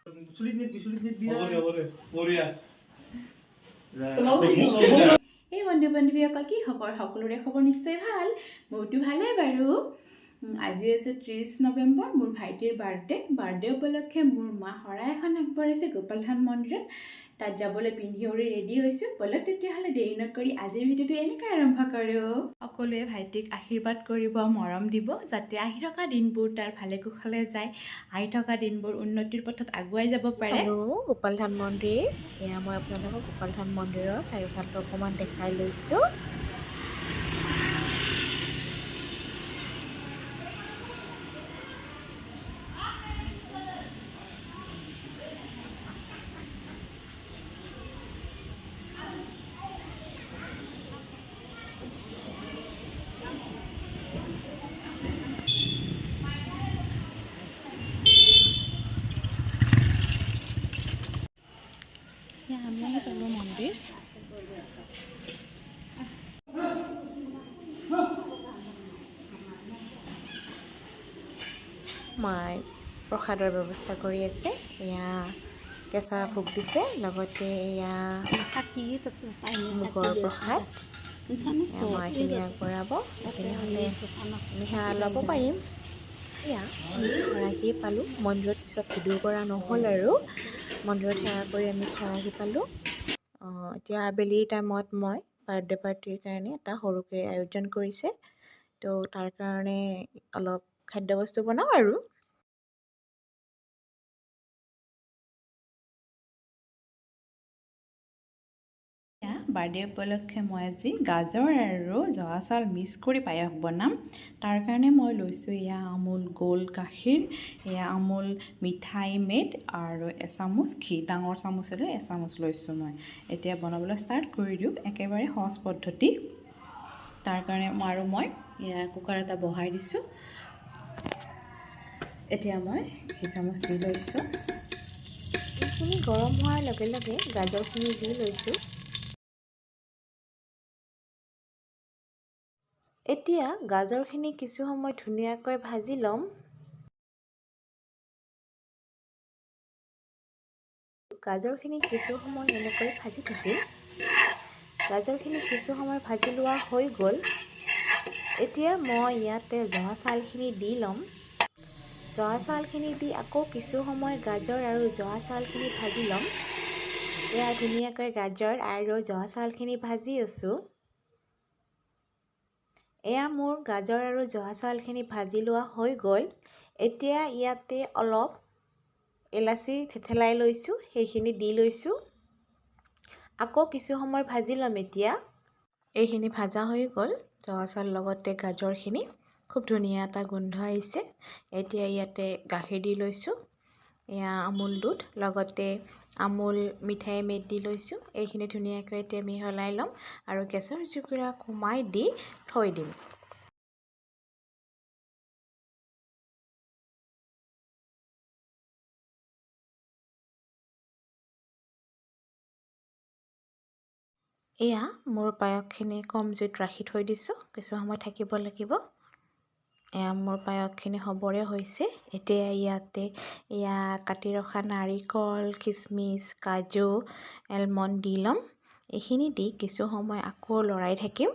এই বন্ধু বান্ধৱীসকল কি খবৰ? সকলোৰে খবৰ নিশ্চয় ভাল। মোৰতো ভালেই বাৰু। আজি হৈছে 30 নৱেম্বৰ, মোৰ ভাইটিৰ বাৰ্থডে উপলক্ষে মোৰ মা শৰাই এখন আগবঢ়াইছে গোপাল থান মন্দিৰত। তাত যাবলৈ পিন্ধি উৰি ৰেডি হৈছোঁ। বলক তেতিয়াহ'লে দেৰি নকৰি আজিৰ ভিডিঅ'টো এনেকৈ আৰম্ভ কৰোঁ। সকলোৱে ভাইটিক আশীৰ্বাদ কৰিব, মৰম দিব, যাতে আহি থকা দিনবোৰ তাৰ ভালে কুশলে যায়, আহি থকা দিনবোৰ উন্নতিৰ পথত আগুৱাই যাব পাৰে। হেল্ল' গোপাল থান মন্দিৰ। এয়া মই আপোনালোকক গোপাল থান মন্দিৰৰ চাৰিওফালটো অকণমান দেখাই লৈছোঁ। আমি আহি পালোঁ মন্দিৰ। মাই প্ৰসাদৰ ব্যৱস্থা কৰি আছে। এয়া কেঁচা ভোগ দিছে, লগতে এয়া মুগৰ প্ৰসাদ। মাইখিনি আগবঢ়াব, এইখিনি হ'লে আমি সেৱা ল'ব পাৰিম। এয়া খৰাহি পালোঁ মন্দিৰত, পিছত ভিডিঅ' কৰা নহ'ল আৰু মন্দিৰত সেৱা কৰি আমি খৰাহি পালোঁ। এতিয়া আবেলিৰ টাইমত মই বাৰ্থডে পাৰ্টিৰ কাৰণে এটা সৰুকৈ আয়োজন কৰিছে, তো তাৰ কাৰণে অলপ খাদ্যবস্তু বনাওঁ আৰু। বাৰ্থডে উপলক্ষে মই আজি গাজৰ আৰু জহা চাউল মিক্স কৰি পায়স বনাম। তাৰ কাৰণে মই লৈছোঁ এয়া আমুল গোল্ড গাখীৰ, এয়া আমুল মিঠাই মেড আৰু এচামুচ ঘি, ডাঙৰ চামুচেৰে এচামুচ লৈছোঁ মই। এতিয়া বনাবলৈ ষ্টাৰ্ট কৰি দিওঁ, একেবাৰে সহজ পদ্ধতি। তাৰ কাৰণে মই এয়া কুকাৰ এটা বহাই দিছোঁ। এতিয়া মই ঘি চামুচ দি লৈছোঁ। এইখিনি গৰম হোৱাৰ লগে লগে গাজৰখিনি দি লৈছোঁ। এতিয়া গাজৰখিনি কিছু সময় ধুনীয়াকৈ ভাজি ল'ম। গাজৰখিনি কিছু সময় এনেকৈ ভাজি থাকিম। গাজৰখিনি কিছু সময় ভাজি লোৱা হৈ গ'ল। এতিয়া মই ইয়াতে জহা চাউলখিনি দি ল'ম। জহা চাউলখিনি দি আকৌ কিছু সময় গাজৰ আৰু জহা চাউলখিনি ভাজি ল'ম। এয়া ধুনীয়াকৈ গাজৰ আৰু জহা চাউলখিনি ভাজি আছোঁ। এয়া মোৰ গাজৰ আৰু জহা চাউলখিনি ভাজি লোৱা হৈ গ'ল। এতিয়া ইয়াতে অলপ ইলাচি থেতেলাই লৈছোঁ, সেইখিনি দি লৈছোঁ। আকৌ কিছু সময় ভাজি ল'ম। এতিয়া এইখিনি ভাজা হৈ গ'ল, জহা চাউল লগতে গাজৰখিনি। খুব ধুনীয়া এটা গোন্ধ আহিছে। এতিয়া ইয়াতে গাখীৰ দি লৈছোঁ, এয়া আমুল দুধ, লগতে আমুল মিঠাই মেড দি লৈছোঁ। এইখিনি ধুনীয়াকৈ এতিয়া মিহলাই ল'ম আৰু গেছৰ জুইকুৰা কমাই দি থৈ দিম। এয়া মোৰ পায়সখিনি কম জুইত ৰাখি থৈ দিছোঁ, কিছু সময় থাকিব লাগিব। এয়া মোৰ পায়সখিনি হ'বৰে হৈছে। এতিয়া ইয়াতে এয়া কাটি ৰখা নাৰিকল, খিচমিচ, কাজু, এলমণ্ড দি ল'ম। এইখিনি দি কিছু সময় আকৌ লৰাই থাকিম।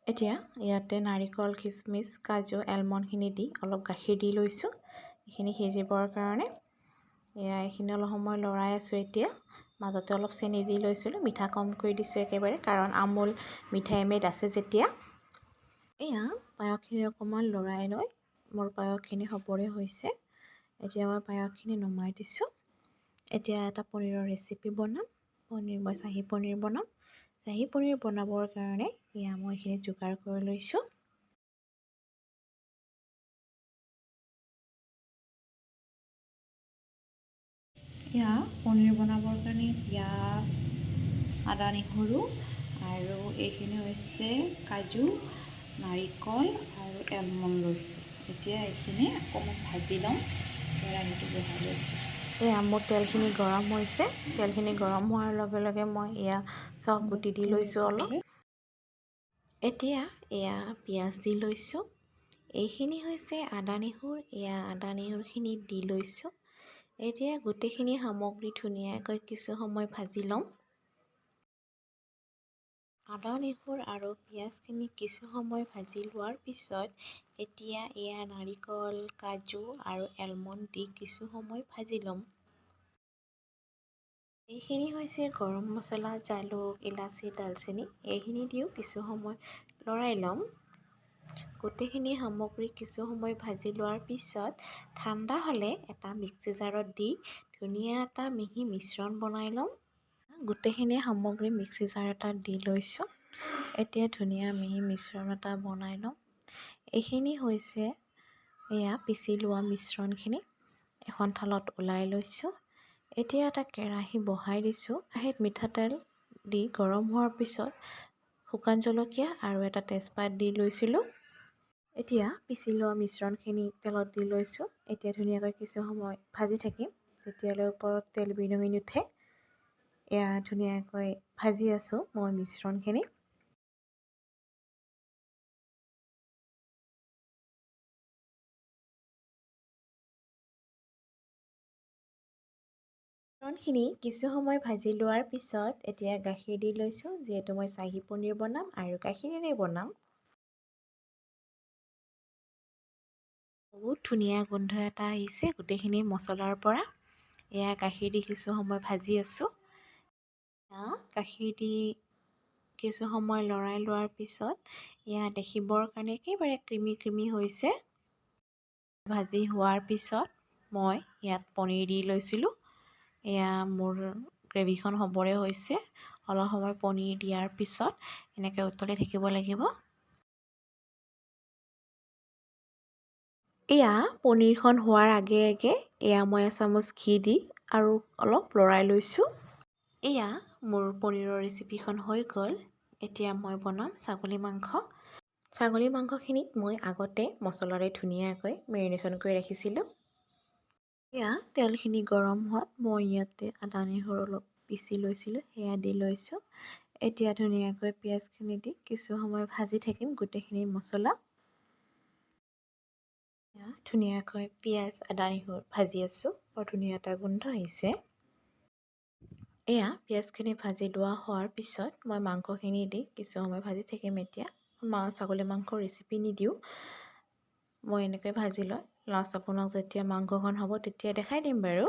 এতিয়া ইয়াতে নাৰিকল, খিচমিচ, কাজু, এলমণ্ডখিনি দি অলপ গাখীৰ দি লৈছোঁ, এইখিনি সিজিবৰ কাৰণে। এইখিনি অলপ সময় লৰাই আছোঁ। এতিয়া মাজতে অলপ চেনি দি লৈছিলোঁ, মিঠা কমকৈ দিছোঁ একেবাৰে, কাৰণ আমুল মিঠাই মেড আছে যেতিয়া। এয়া পায়সখিনি অকণমান লৰাই লৈ মোৰ পায়সখিনি হ'বৰে হৈছে। এতিয়া মই পায়সখিনি নমাই দিছোঁ। এতিয়া এটা পনীৰৰ ৰেচিপি বনাম। মই চাহি পনীৰ বনাম। চাহি পনীৰ বনাবৰ কাৰণে এয়া মই এইখিনি যোগাৰ কৰি লৈছোঁ। এয়া পনীৰ বনাবৰ কাৰণে পিঁয়াজ, আদা নহৰু আৰু এইখিনি হৈছে কাজু, নাৰিকল আৰু এলমণ্ড লৈছোঁ। এতিয়া এইখিনি অকণমান ভাজি ল'ম। কেৰাহীটো বহাই লৈছোঁ। এয়া মোৰ তেলখিনি গৰম হৈছে। তেলখিনি গৰম হোৱাৰ লগে লগে মই এয়া চব গুটি দি লৈছোঁ অলপ। এতিয়া এয়া পিঁয়াজ দি লৈছোঁ, এইখিনি হৈছে আদা নহৰু এয়া আদা নহৰুখিনি দি লৈছোঁ এতিয়া গোটেইখিনি সামগ্ৰী ধুনীয়াকৈ কিছু সময় ভাজি ল'ম আদা নহৰু আৰু পিঁয়াজখিনি কিছু সময় ভাজি লোৱাৰ পিছত এতিয়া এয়া নাৰিকল কাজু আৰু এলমণ্ড দি কিছু সময় ভাজি ল'ম এইখিনি হৈছে গৰম মছলা জালুক ইলাচি দালচেনি এইখিনি দিও কিছু সময় লৰাই ল'ম গোটেইখিনি সামগ্ৰী কিছু সময় ভাজি লোৱাৰ পিছত ঠাণ্ডা হ'লে এটা মিক্সি জাৰত দি ধুনীয়া এটা মিহি মিশ্ৰণ বনাই ল'ম গোটেইখিনি সামগ্ৰী মিক্সি জাৰ এটাত দি লৈছোঁ এতিয়া ধুনীয়া মিহি মিশ্ৰণ এটা বনাই ল'ম এইখিনি হৈছে এয়া পিচি লোৱা মিশ্ৰণখিনি এখন থালত ওলাই লৈছোঁ এতিয়া এটা কেৰাহী বহাই দিছোঁ কেৰাহীত মিঠাতেল দি গৰম হোৱাৰ পিছত শুকান জলকীয়া আৰু এটা তেজপাত দি লৈছিলোঁ এতিয়া পিচি লোৱা মিশ্ৰণখিনি তেলত দি লৈছোঁ এতিয়া ধুনীয়াকৈ কিছু সময় ভাজি থাকিম তেতিয়ালৈ ওপৰত তেল বিনঙি নুঠে এয়া ধুনীয়াকৈ ভাজি আছোঁ মই মিশ্ৰণখিনি মিশ্ৰণখিনি কিছু সময় ভাজি লোৱাৰ পিছত এতিয়া গাখীৰ দি লৈছোঁ যিহেতু মই চাহী পনীৰ বনাম আৰু গাখীৰেৰে বনাম বহুত ধুনীয়া গোন্ধ এটা আহিছে গোটেইখিনি মছলাৰ পৰা এয়া গাখীৰ দি কিছু সময় ভাজি আছোঁ গাখীৰ দি কিছু সময় লৰাই লোৱাৰ পিছত এয়া দেখিবৰ কাৰণে একেবাৰে ক্ৰিমি হৈছে ভাজি হোৱাৰ পিছত মই ইয়াত পনীৰ দি লৈছিলোঁ এয়া মোৰ গ্ৰেভিখন হ'বৰে হৈছে অলপ সময় পনীৰ দিয়াৰ পিছত এনেকৈ উতলি থাকিব লাগিব এয়া পনীৰখন হোৱাৰ আগে এয়া মই এচামুচ ঘি দি আৰু অলপ লৰাই লৈছোঁ এয়া মোৰ পনীৰৰ ৰেচিপিখন হৈ গ'ল এতিয়া মই বনাম ছাগলী মাংসখিনিক মই আগতে মছলাৰে ধুনীয়াকৈ মেৰিনেশ্যন কৰি ৰাখিছিলোঁ এয়া তেলখিনি গৰম হোৱাত মই ইয়াতে আদা নহৰু অলপ পিচি লৈছিলোঁ সেয়া দি লৈছোঁ এতিয়া ধুনীয়াকৈ পিঁয়াজখিনি দি কিছু সময় ভাজি থাকিম গোটেইখিনি মছলা ধুনীয়াকৈ পিঁয়াজ আদা নহৰু ভাজি আছোঁ বৰ ধুনীয়া এটা গোন্ধ আহিছে এয়া পিঁয়াজখিনি ভাজি লোৱা হোৱাৰ পিছত মই মাংসখিনি দি কিছু সময় ভাজি থাকিম এতিয়া ছাগলী মাংসৰ ৰেচিপি নিদিওঁ মই এনেকৈ ভাজি লয় লাষ্ট আপোনাক যেতিয়া মাংসখন হ'ব তেতিয়া দেখাই দিম বাৰু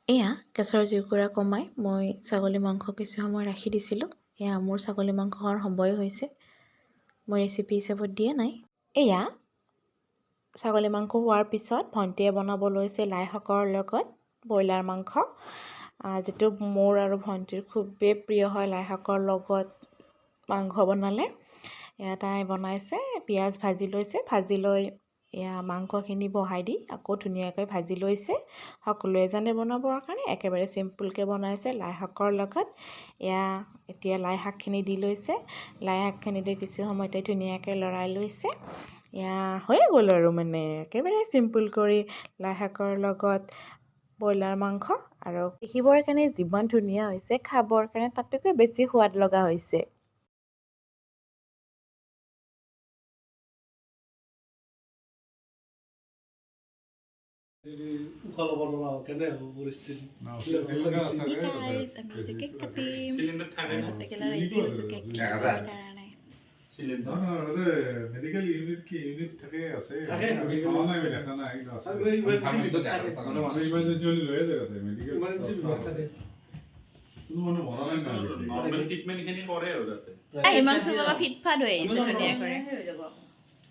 এয়া গেছৰ জুইকুৰা কমাই মই ছাগলী মাংস কিছু সময় ৰাখি দিছিলোঁ এয়া মোৰ ছাগলী মাংসৰ হ'বই হৈছে মই ৰেচিপি হিচাপত দিয়া নাই এয়া ছাগলী মাংস হোৱাৰ পিছত ভণ্টিয়ে বনাব লৈছে লাই শাকৰ লগত ব্ৰইলাৰ মাংস যিটো মোৰ আৰু ভণ্টিৰ খুবেই প্ৰিয় হয় লাই শাকৰ লগত মাংস বনালে এয়া তাই বনাইছে পিঁয়াজ ভাজি লৈছে ভাজি লৈ এয়া মাংসখিনি বহাই দি আকৌ ধুনীয়াকৈ ভাজি লৈছে সকলোৱে জানে বনাবৰ কাৰণে একেবাৰে চিম্পুলকৈ বনাইছে লাই শাকৰ লগত এয়া এতিয়া লাই শাকখিনি দি লৈছে লাই শাকখিনি দি কিছু সময়তে ধুনীয়াকৈ লৰাই লৈছে এয়া হৈয়ে গ'ল আৰু মানে একেবাৰে চিম্পুল কৰি লাই শাকৰ লগত ব্ৰইলাৰ মাংস আৰু দেখিবৰ কাৰণে যিমান ধুনীয়া হৈছে খাবৰ কাৰণে তাতকৈ বেছি সোৱাদ লগা হৈছে মেডিকেল ইউনিট কি ইউনিট থাকে আছে আমি খাওয়া নাই দেখা নাই ইমার্জেন্সি হলে লয়ে যায় মেডিকেল থাকে কোনো মানে বনা নাই না নরমাল ট্রিটমেন্ট খিনি করে আর যাতে হিমাংশু বাবা ফিটফাট হয়ে গেছে ধুনীয়া করে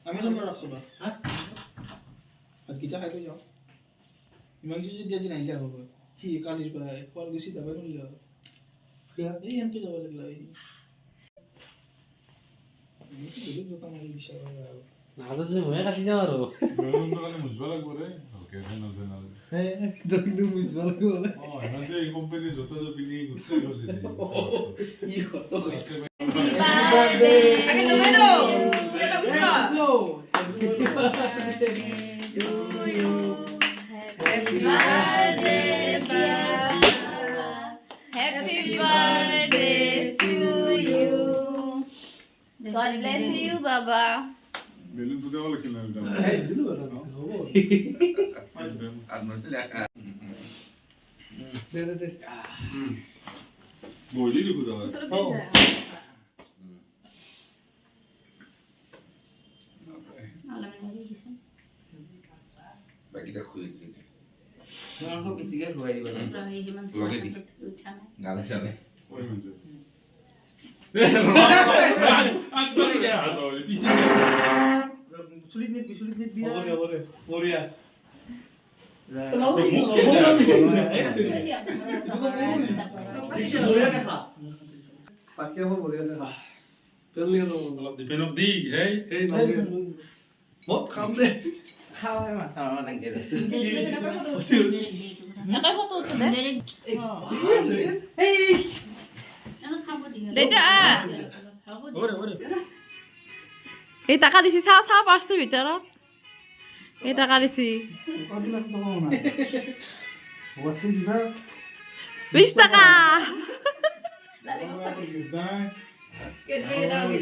আমি লম রাখছো না হ্যাঁ আর কিটা খাইতে যাও হিমাংশু যদি আজি নাইলা হবে কি কালির পায় ফল বেশি যাবে না লিয়া এই এমটি যাব লাগলা এই নালো যে মই কাটি যাও আৰু দোকানে মুজবা লাগব রে ওকে না না হ্যাঁ দোকানে মুজবা লাগব এখন যে এই কোম্পানি যত যত বিলি গুছতে গেছে ই কত আগে তুমি নো এটা বুঝছো happy birthday Happy birthday to you. God bless you, Baba. Balloon ফুটাব লাগিছিল না এই দিলো কথা হ'ব দে বলি দি ফুটাব বাকিটা খুঁজে দিই তোমাক বেছিকে খুৱাই দিব লাগে লগে দি গালে চালে ওই মঞ্জু আকবরি যা আলো পিছে চুলিত নে বিয়া হ'ব দে বঢ়িয়া অলপ ডিপেন্ড দি হেই মত খাম দে খাওয়াই মাথা নাংগে আছে একাই ফটো উঠে দে দেইতা এই টাকা দিছি চাও চাও পাৰ্চটোৰ ভিতৰত এই টাকা দিছি 20 টাকা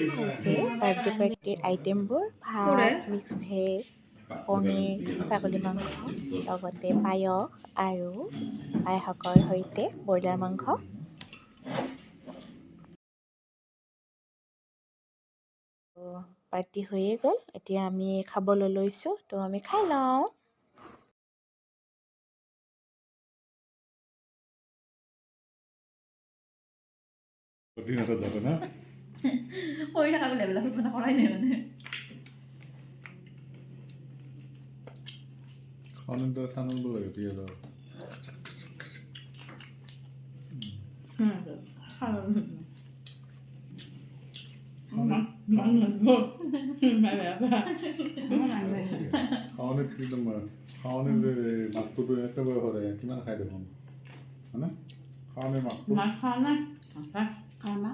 হৈছে বাৰ্থডে পাৰ্টিৰ আইটেমবোৰ ভাত মিক্স ভেজ পনীৰ ছাগলী মাংস লগতে পায়স আৰু আইসকলৰ সৈতে ব্ৰইলাৰ মাংস পাৰ্টি হৈয়ে গ'ল এতিয়া আমি খাবলৈ লৈছোঁ তো আমি খাই লওঁ কঠিন আছে যাবে না হৈ থকা বোলে বেলা চুট কৰাই নাই মানে খাওয়ানোটা সানাল বলে দিয়ে দাও খাওয়ানোর কি তোমার খাওয়ানোর মাকটুটো একেবারে হরে কিমান খাই দেখোন হয়নে খাওয়ানোর মাকটু মাছ খাওয়া না খাওয়া না